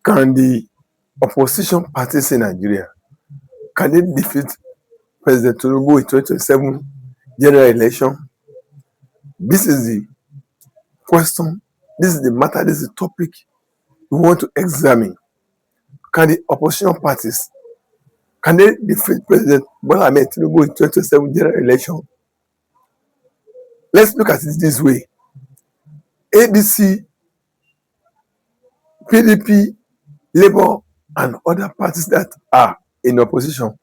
Can the opposition parties in Nigeria, can they defeat President Tinubu in 2027 general election? This is the question, this is the matter, this is the topic we want to examine. Can the opposition parties, can they defeat President Bola Ahmed Tinubu in 2027 general election? Let's look at it this way. ADC, PDP, Labour, and other parties that are in opposition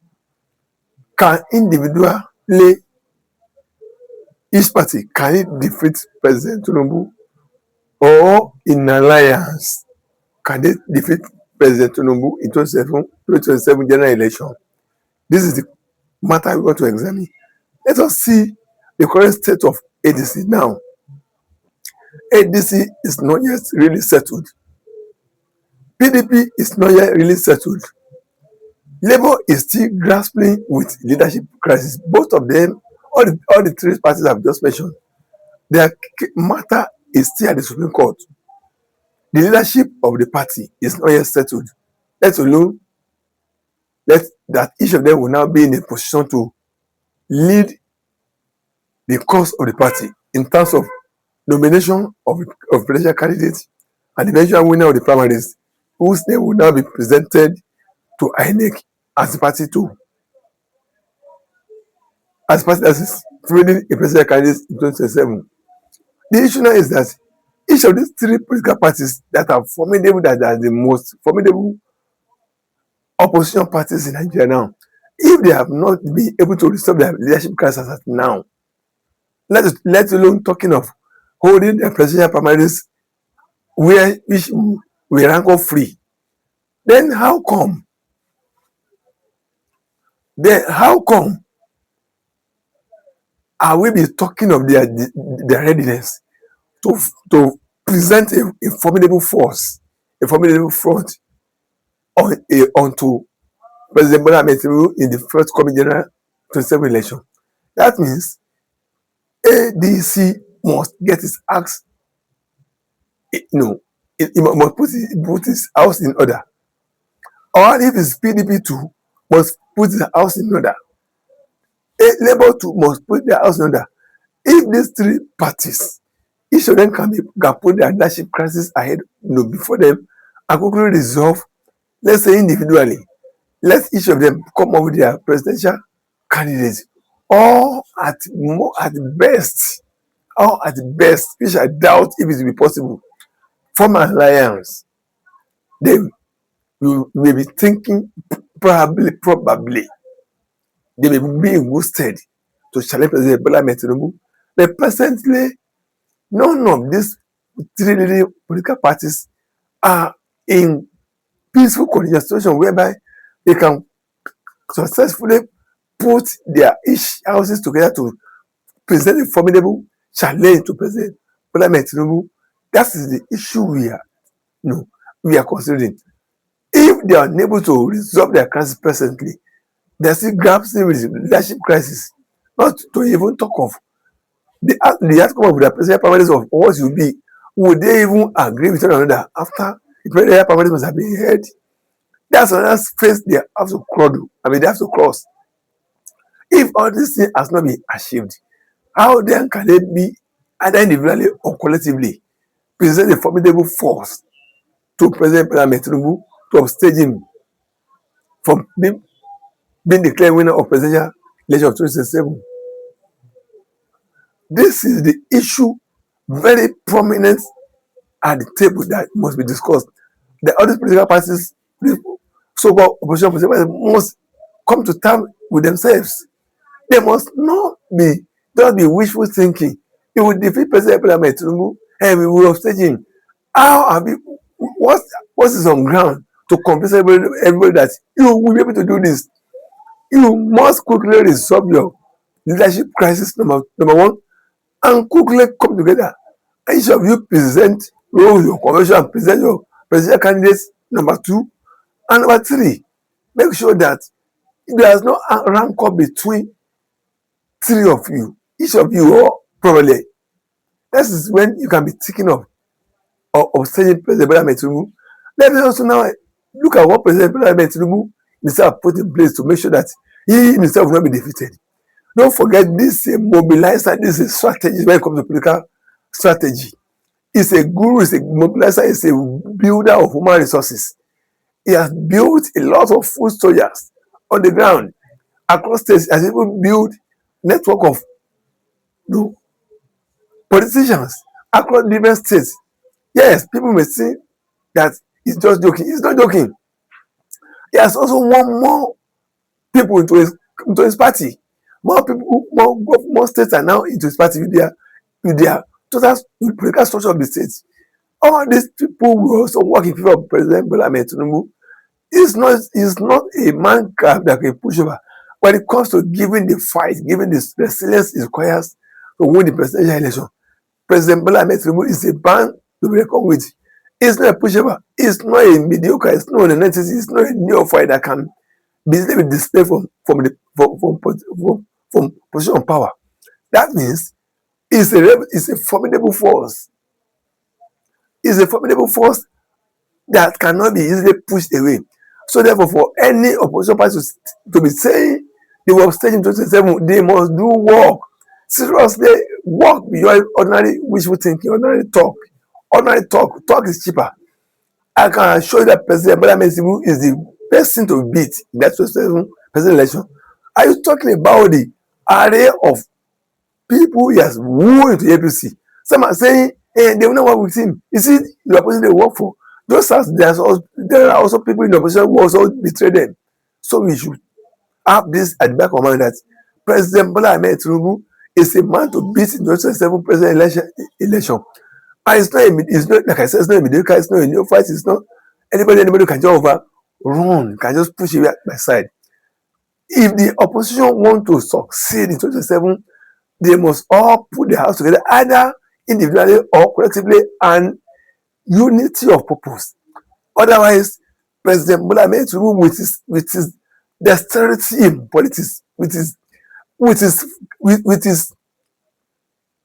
can individually, each party, can it defeat President Tinubu, or in alliance, can they defeat President Tinubu in 2027 general election? This is the matter we want to examine. Let us see the current state of ADC now. ADC is not yet really settled. PDP is not yet really settled. Labour is still grappling with leadership crisis. Both of them, all the three parties I've just mentioned, their matter is still at the Supreme Court. The leadership of the party is not yet settled. Let alone that each of them will now be in a position to lead the cause of the party in terms of nomination of presidential candidates and eventual winner of the primaries, whose name will now be presented to INEC as the party too. As party that is fielding a presidential candidate in 2027. The issue now is that each of these three political parties that are formidable, that are the most formidable opposition parties in Nigeria now, if they have not been able to resolve their leadership crisis at now, let alone talking of holding their presidential primaries which we rank free, then how come are we be talking of their readiness to present a formidable force, a formidable front onto President Bola Ahmed Tinubu in the first coming general 2027 election? That means ADC must get its acts, it must put its house in order. Or if it's PDP too, must put its house in order. Labour too must put their house in order. If these three parties, each of them can put their leadership crisis ahead, before them, and quickly resolve, let's say individually, let each of them come up with their presidential candidates, or at best, which I doubt if it will be possible, form an alliance. Then we may be thinking probably they may be in good stead to challenge President Bola Ahmed Tinubu. But presently, none of these three leading political parties are in peaceful situation whereby they can successfully put their each houses together to present a formidable challenge to President Bola Ahmed Tinubu. That is the issue we are considering. If they are unable to resolve their crisis presently, they are still grappling with leadership crisis. Not to even talk of the outcome of their presidential primaries of what will be. Would they even agree with one another after the presidential primaries must have been held? That's another phase they have to they have to cross. If all these things has not been achieved, how then can they be either individually or collectively present a formidable force to President Bola Ahmed Tinubu to upstage him from being declared winner of presidential election of 2027? This is the issue very prominent at the table that must be discussed. The other political parties, so-called opposition political parties, must come to terms with themselves. They must not be wishful thinking. It will defeat President Bola Ahmed Tinubu and we will upstage him. What is on ground to convince everybody that you will be able to do this? You must quickly resolve your leadership crisis, number one, and quickly come together. Each of you present your convention and present your presidential candidates, number two, and number three. Make sure that there is no rancor between three of you, each of you, or probably. This is when you can be thinking of staging President Bola Ahmed Tinubu Let us also now look at what President Bola Tinubu himself put in place to make sure that he himself will not be defeated. Don't forget, this is a mobilizer, this is a strategy when it comes to political strategy. He's a guru, he's a mobilizer, he's a builder of human resources. He has built a lot of food soldiers on the ground across states. He has even built network of, you know, politicians across different states. Yes, people may think that he's just joking. He's not joking. He has also won more people into his party. More people, more states are now into his party with their total political structure of the states. All these people will also work in favor of President Bola Tinubu. He's not a man crab that can push over. When it comes to giving the fight, giving the resilience it requires to win the presidential election, President Bola Tinubu is a man to be reckoned with. It's not a pushover. It's not a mediocre. It's not an entity. It's not a neophyte that can be easily displayed from position of power. That means it's a formidable force. It's a formidable force that cannot be easily pushed away. So therefore, for any opposition party to be saying they will stage in 2027, they must do work. Seriously, work beyond ordinary wishful thinking, ordinary talk. Ordinary talk is cheaper. I can assure you that President Bola Tinubu is the best thing to beat in that 2027 presidential election. Are you talking about the array of people he has wooed into APC? Some are saying, hey, they will not work with him. You see, the opposition they work for. Just as there are also people in the opposition who also betray them. So we should have this at the back of our mind that President Bola Tinubu is a man to beat in the 2027 presidential election. And it's not like I said, it's not a mediocre, it's not a neophyte, it's not anybody can just overrun, can just push it by side. If the opposition want to succeed in 2027, they must all put their house together, either individually or collectively, and unity of purpose. Otherwise, President Bola Tinubu with his dexterity in politics, with his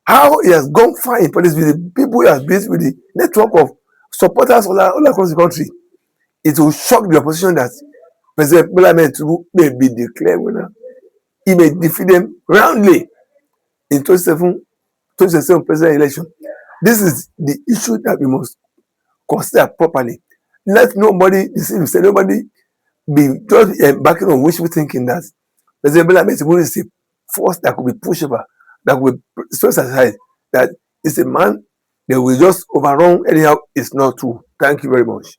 how he has gone far in politics, with the people he has built, with the network of supporters all across the country, it will shock the opposition that President Bola Tinubu may be declared winner. He may defeat them roundly in 2027 presidential election. This is the issue that we must consider properly. Let nobody deceive himself, nobody be just embarking on wishful thinking that President Bola Tinubu is a force that could be pushed over, that could be stressed aside, that is a man that will just overrun anyhow. It's not true. Thank you very much.